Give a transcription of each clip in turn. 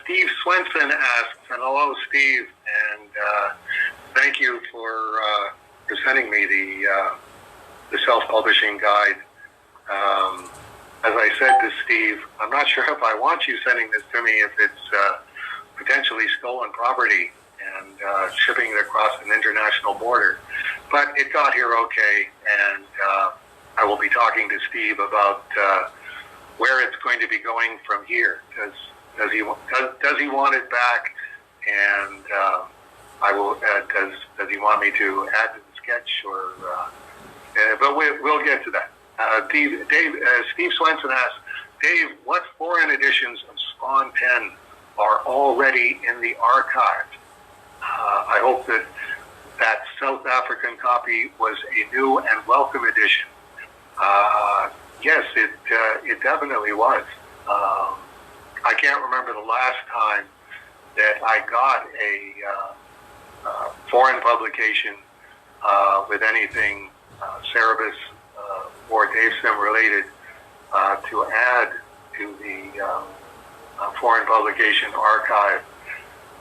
Steve Swenson asks, and hello, Steve, and thank you for sending me the self-publishing guide. As I said to Steve, I'm not sure if I want you sending this to me if it's potentially stolen property and shipping it across an international border. But it got here okay, and I will be talking to Steve about where it's going to be going from here. Does he want it back? And I will. Does he want me to add to the sketch? Or but we'll get to that. Steve Swenson asks, Dave, what foreign editions of Spawn 10 are already in the archive? I hope that South African copy was a new and welcome edition. Yes, it definitely was. I can't remember the last time that I got a foreign publication with anything Cerebus or Dave Sim related to add to the foreign publication archive.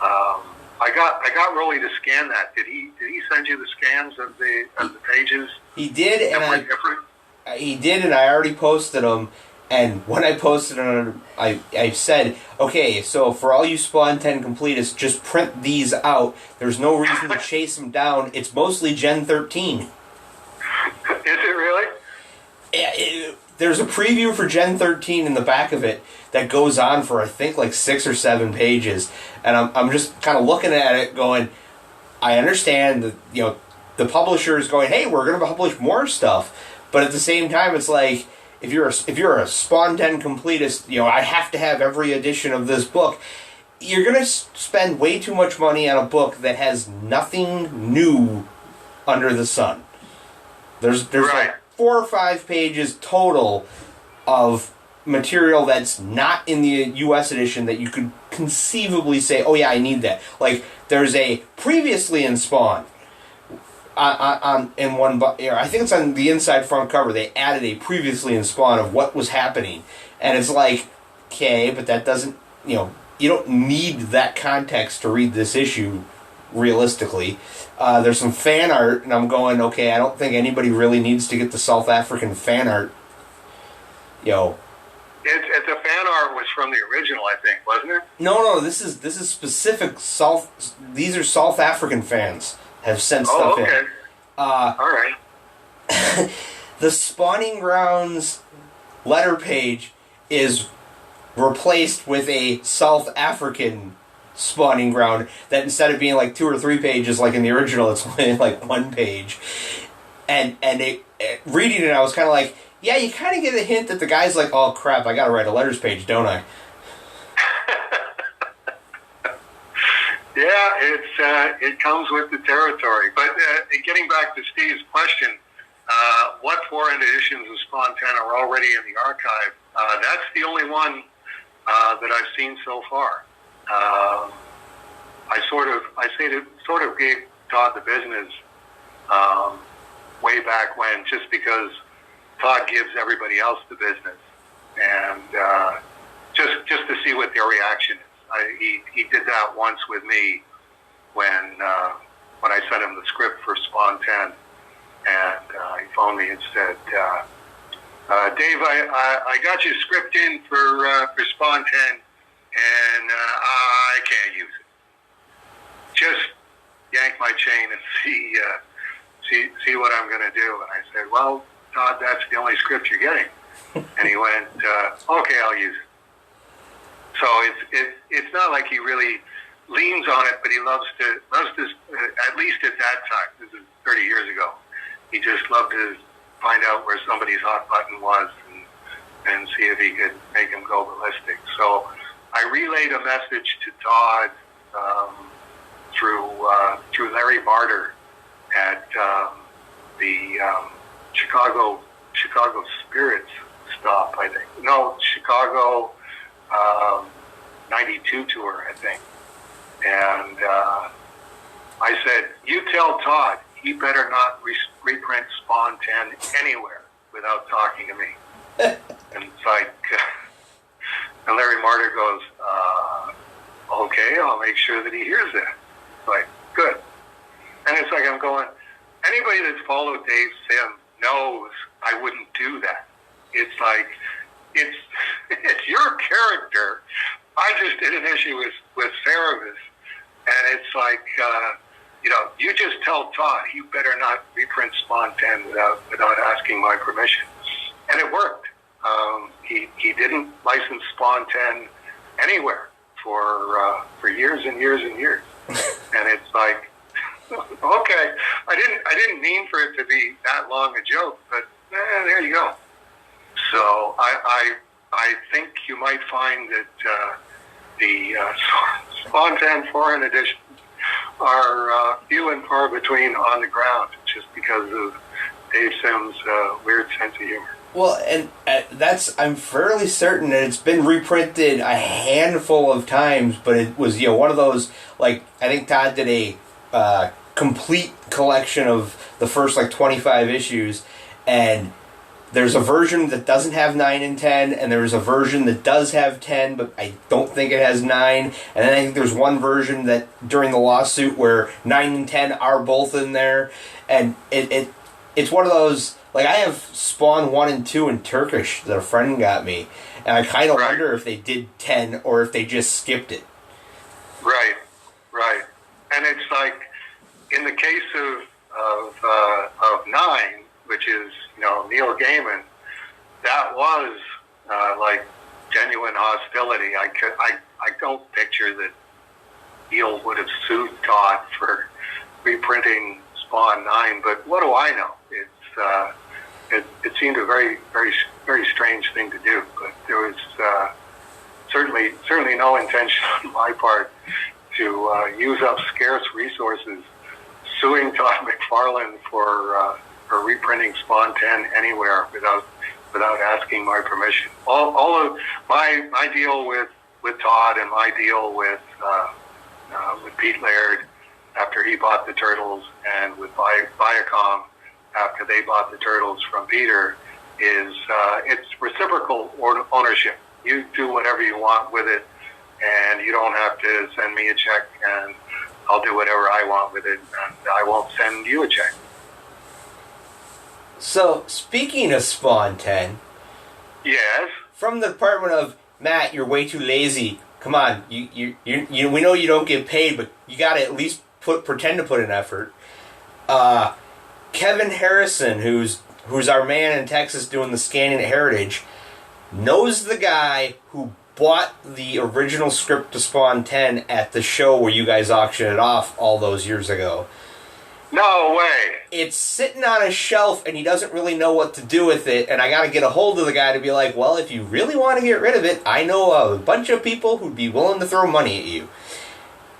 I got Rolly to scan that. Did he send you the scans of the pages? He did, and I already posted them. And when I posted them, I said, okay, so for all you Spawn 10 completists, just print these out. There's no reason to chase them down. It's mostly Gen 13. Is it really? There's a preview for Gen 13 in the back of it that goes on for, I think, like 6 or 7 pages. And I'm just kind of looking at it going, I understand that, the publisher is going, hey, we're going to publish more stuff. But at the same time, it's like, if you're a Spawn 10 completist, I have to have every edition of this book. You're going to spend way too much money on a book that has nothing new under the sun. There's right. like 4 or 5 pages total of material that's not in the U.S. edition that you could conceivably say, oh yeah, I need that. Like, there's a previously in Spawn, in one, I think it's on the inside front cover, they added a previously in Spawn of what was happening. And it's like, okay, but that doesn't, you don't need that context to read this issue, realistically. There's some fan art, and I'm going, okay, I don't think anybody really needs to get the South African fan art. It's a fan art was from the original, I think, wasn't it? No, this is specific these are South African fans have sent stuff in. All right. The Spawning Grounds letter page is replaced with a South African spawning ground that instead of being like 2 or 3 pages like in the original, it's only like 1 page. And reading it, I was kind of like, yeah, you kind of get a hint that the guy's like, oh crap, I got to write a letters page, don't I? Yeah, it comes with the territory. But getting back to Steve's question, what foreign editions of Spawn 10 are already in the archive? That's the only one that I've seen so far. I sort of gave Todd the business way back when, just because Todd gives everybody else the business, and just to see what their reaction is. He did that once with me when I sent him the script for Spawn 10, and he phoned me and said, Dave, I got your script in for Spawn 10, and I can't use it. Just yank my chain and see what I'm going to do. And I said, well, Todd, that's the only script you're getting. And he went, okay, I'll use it. So it's not like he really leans on it, but he loves to, at least at that time, this is 30 years ago, he just loved to find out where somebody's hot button was and see if he could make him go ballistic. So I relayed a message to Todd through Larry Barter at the Chicago Spirits stop, I think. No, Chicago 92 tour, I think. And I said, you tell Todd he better not reprint Spawn 10 anywhere without talking to me. And it's like, and Larry Martyr goes, I'll make sure that he hears that. Like, good. And it's like I'm going, anybody that's followed Dave Sim knows I wouldn't do that. It's like, it's your character. I just did an issue with Cerebus, and it's like, you just tell Todd, you better not reprint Spawn 10 without asking my permission. And it worked. He didn't license Spawn 10 anywhere for years and years and years. And it's like, okay, I didn't mean for it to be that long a joke, but there you go. So I think you might find that the Spawn 10 foreign editions are few and far between on the ground, just because of Dave Sim's weird sense of humor. Well, and I'm fairly certain that it's been reprinted a handful of times, but it was one of those, like, I think Todd did a complete collection of the first 25 issues, and there's a version that doesn't have 9 and 10, and there's a version that does have 10, but I don't think it has 9. And then I think there's one version that, during the lawsuit, where 9 and 10 are both in there. And it's one of those, like, I have Spawn 1 and 2 in Turkish that a friend got me, and I kind of wonder if they did 10 or if they just skipped it. Right. And it's like, in the case of 9, which is, Neil Gaiman, that was like genuine hostility. I don't picture that Neil would have sued Todd for reprinting Spawn 9, but what do I know? It seemed a very, very, very strange thing to do, but there was certainly no intention on my part to use up scarce resources suing Todd McFarlane for reprinting Spawn 10 anywhere without asking my permission. All of my deal with Todd and my deal with Pete Laird after he bought the Turtles, and with Viacom after they bought the Turtles from Peter, is it's reciprocal ownership. You do whatever you want with it, and you don't have to send me a check, and I'll do whatever I want with it, and I won't send you a check. So, speaking of Spawn 10... Yes? From the department of, Matt, you're way too lazy. Come on, we know you don't get paid, but you gotta at least pretend to put an effort. Kevin Harrison, who's our man in Texas doing the scanning at Heritage, knows the guy who bought the original script to Spawn 10 at the show where you guys auctioned it off all those years ago. No way. It's sitting on a shelf, and he doesn't really know what to do with it, and I gotta get a hold of the guy to be like, well, if you really want to get rid of it, I know a bunch of people who'd be willing to throw money at you.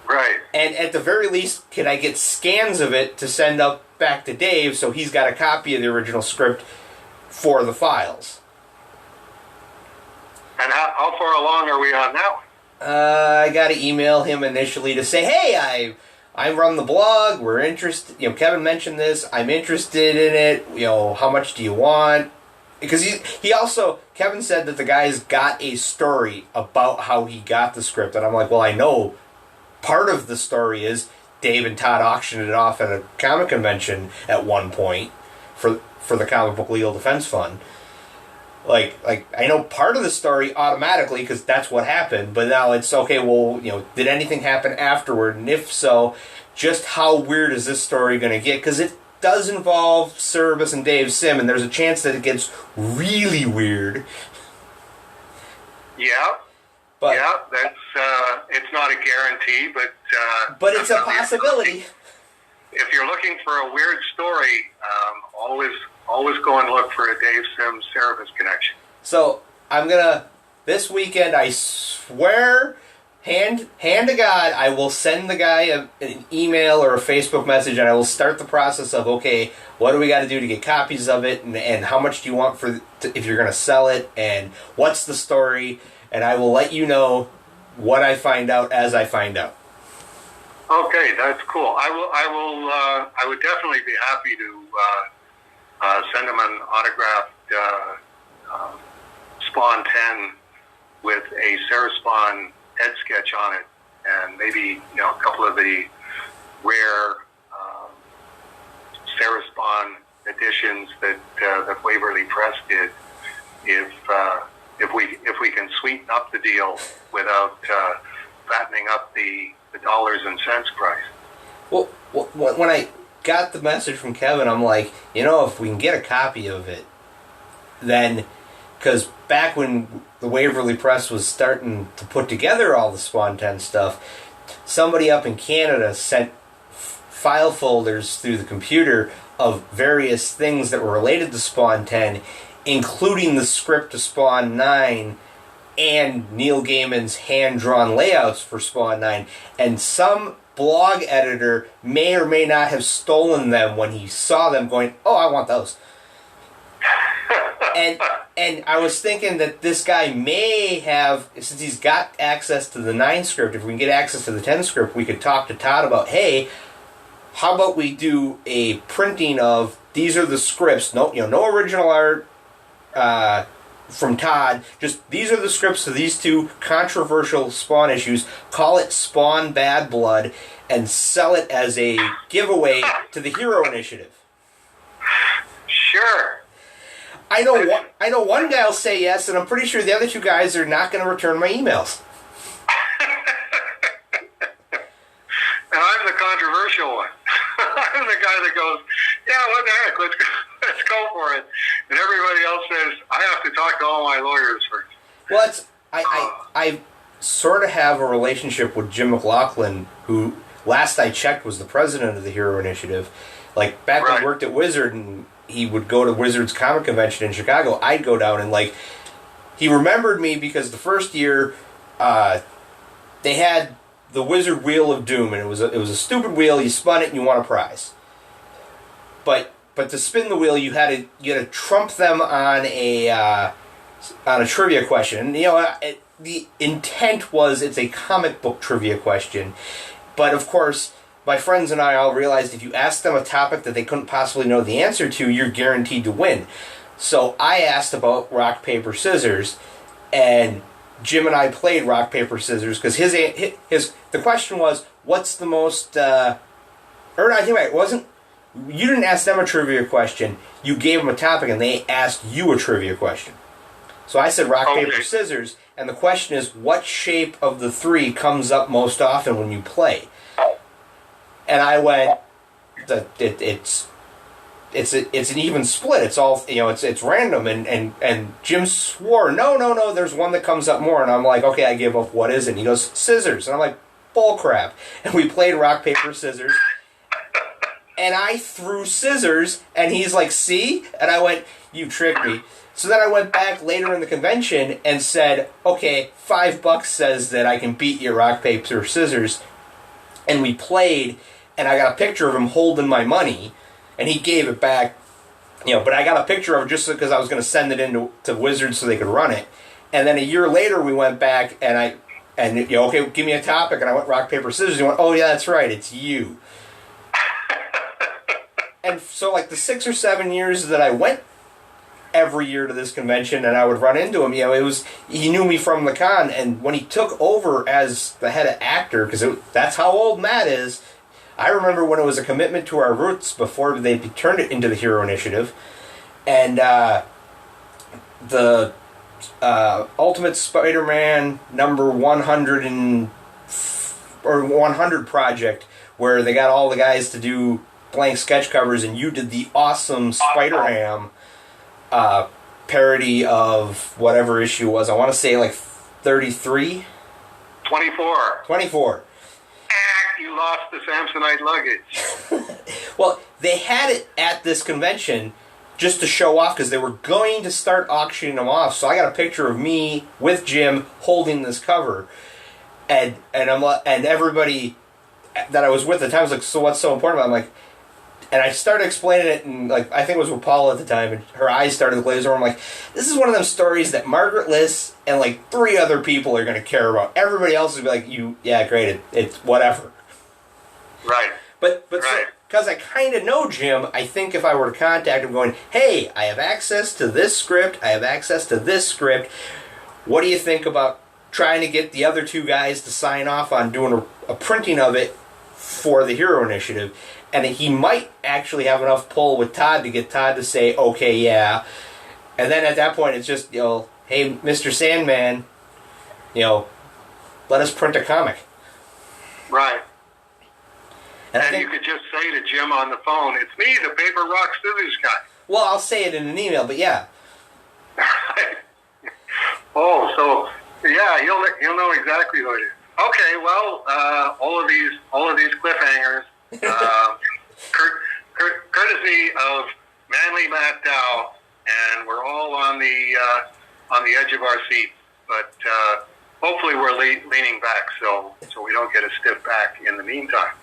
Right. And at the very least, can I get scans of it to send up back to Dave so he's got a copy of the original script for the files? And how far along are we on that one? I gotta email him initially to say, hey, I run the blog, we're interested, Kevin mentioned this, I'm interested in it, how much do you want? Because he also, Kevin said that the guy's got a story about how he got the script, and I'm like, well, I know part of the story is Dave and Todd auctioned it off at a comic convention at one point for the Comic Book Legal Defense Fund. Like I know part of the story automatically because that's what happened, but now it's okay, well, did anything happen afterward? And if so, just how weird is this story going to get? Because it does involve Cerebus and Dave Sim, and there's a chance that it gets really weird. Yeah. But, yeah, that's it's not a guarantee, but it's a possibility. If you're looking for a weird story, always go and look for a Dave Sim Cerebus connection. So I'm gonna this weekend. I swear, hand to God, I will send the guy an email or a Facebook message, and I will start the process of, okay, what do we got to do to get copies of it, and how much do you want if you're gonna sell it, and what's the story, and I will let you know what I find out as I find out. Okay, that's cool. I would definitely be happy to send him an autographed Spawn 10 with a Sarah Spawn head sketch on it and maybe a couple of the rare Sarah Spawn editions that Waverly Press did. If we can sweeten up the deal without fattening up the dollars and cents price. Well, when I got the message from Kevin, I'm like, if we can get a copy of it, then, because back when the Waverly Press was starting to put together all the Spawn 10 stuff, somebody up in Canada sent file folders through the computer of various things that were related to Spawn 10, including the script to Spawn 9 and Neil Gaiman's hand-drawn layouts for Spawn 9, and some blog editor may or may not have stolen them when he saw them going, oh, I want those. And I was thinking that this guy may have, since he's got access to the 9 script, if we can get access to the 10 script, we could talk to Todd about, hey, how about we do a printing of, these are the scripts, no original art from Todd, just these are the scripts to these 2 controversial Spawn issues, call it Spawn Bad Blood, and sell it as a giveaway to the Hero Initiative. Sure. I know one guy will say yes, and I'm pretty sure the other 2 guys are not going to return my emails. And I'm the controversial one. I'm the guy that goes, yeah, what the heck, let's go for it. And everybody else says, I have to talk to all my lawyers first. Well, I sort of have a relationship with Jim McLaughlin, who, last I checked, was the president of the Hero Initiative. Like, back when I worked at Wizard, and he would go to Wizard's Comic Convention in Chicago, I'd go down, and, like, he remembered me because the first year, they had the Wizard Wheel of Doom, and it was a stupid wheel. You spun it and you won a prize. But to spin the wheel, you had to trump them on a trivia question. And the intent was it's a comic book trivia question. But of course, my friends and I all realized if you asked them a topic that they couldn't possibly know the answer to, you're guaranteed to win. So I asked about rock paper scissors, and Jim and I played rock, paper, scissors, because the question was, what's the most, or I think it wasn't, you didn't ask them a trivia question, you gave them a topic and they asked you a trivia question. So I said rock, paper, scissors, and the question is, what shape of the 3 comes up most often when you play? And I went, it's an even split. It's all, it's random. And Jim swore, no, there's one that comes up more. And I'm like, okay, I give up. What is it? And he goes, scissors. And I'm like, bull crap. And we played rock, paper, scissors. And I threw scissors, and he's like, see? And I went, you tricked me. So then I went back later in the convention and said, okay, $5 says that I can beat you rock, paper, scissors. And we played, and I got a picture of him holding my money. And he gave it back, but I got a picture of it just because I was going to send it to Wizards so they could run it. And then a year later, we went back, and okay, give me a topic. And I went rock, paper, scissors. He went, oh, yeah, that's right, it's you. And so, like, the 6 or 7 years that I went every year to this convention, and I would run into him, he knew me from the con. And when he took over as the head of actor, because that's how old Matt is, I remember when it was a commitment to our roots before they turned it into the Hero Initiative, and the Ultimate Spider-Man number 100 or 100 project, where they got all the guys to do blank sketch covers, and you did the awesome Spider-Ham parody of whatever issue was. I want to say like 33? 24. You lost the Samsonite luggage. Well, they had it at this convention just to show off because they were going to start auctioning them off. So I got a picture of me with Jim holding this cover, and everybody that I was with at the time was like, "So what's so important about it?" I'm like, and I started explaining it, and like I think it was with Paula at the time, and her eyes started to glaze over. I'm like, this is one of them stories that Margaret Liss and like 3 other people are going to care about. Everybody else will be like, yeah, great, it's whatever. Right. But right. Because I kind of know Jim, I think if I were to contact him going, hey, I have access to this script, I have access to this script, what do you think about trying to get the other two guys to sign off on doing a printing of it for the Hero Initiative, and he might actually have enough pull with Todd to get Todd to say, okay, yeah. And then at that point, it's just, hey, Mr. Sandman, let us print a comic. Right. And you could just say to Jim on the phone, it's me, the paper, rock, scissors guy. Well, I'll say it in an email, but yeah. Oh, so yeah, you'll know exactly who it is. Okay, well, all of these cliffhangers, courtesy of Manly Matt Dow, and we're all on the edge of our seats. But hopefully, we're leaning back so we don't get a stiff back in the meantime.